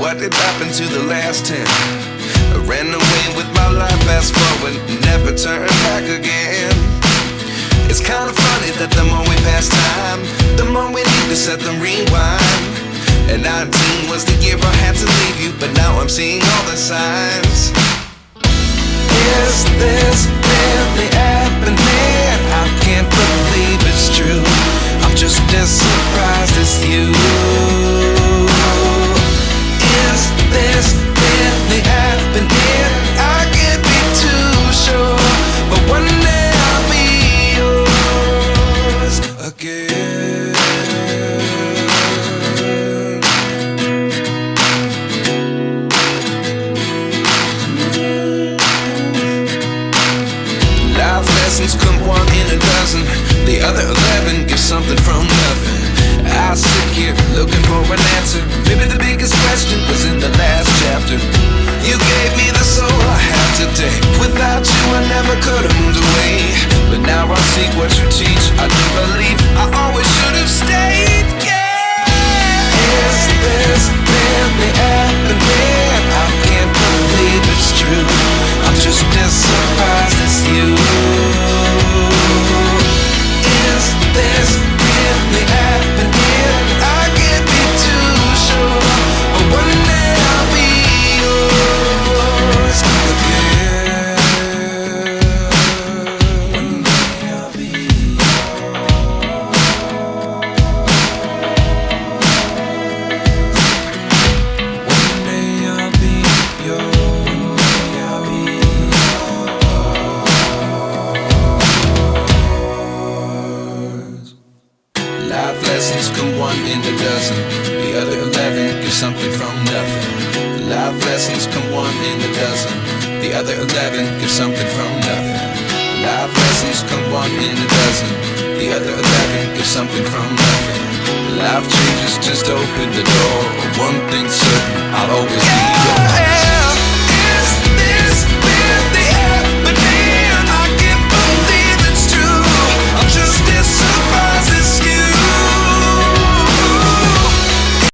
what did happen to the last 10? I ran away with my life, fast forward, never turn back again. It's kinda funny that the more we pass time, the more we need to set the rewind. And 19 was the year I had to leave you, but now I'm seeing all the signs. Is this really happening? I can't believe it's true. I'm just as surprised as you. Is this really happening? I can't be too sure, but one day I'll be yours again. Life lessons come one in a dozen. The other 11 give something from nothing. I sit here looking for an answer. Maybe the biggest question was in the last chapter. You gave me the soul I have today. Without you I never could have moved away. But now I see what you teach. I do believe I always should have stayed. Yeah. Is this really happening? I can't believe it's true. I'm just as surprised as you. Is this really happening? I can't be too sure, but one day I'll be yours again. One day I'll be One day I'll be yours. I'll be yours. Life lessons come one in a dozen. The other 11 give something from nothing. Life lessons come one in a dozen. The other 11 give something from nothing. Life lessons come one in a dozen. The other 11 give something from nothing. Life changes just open the door. One thing's certain, I'll always be yours.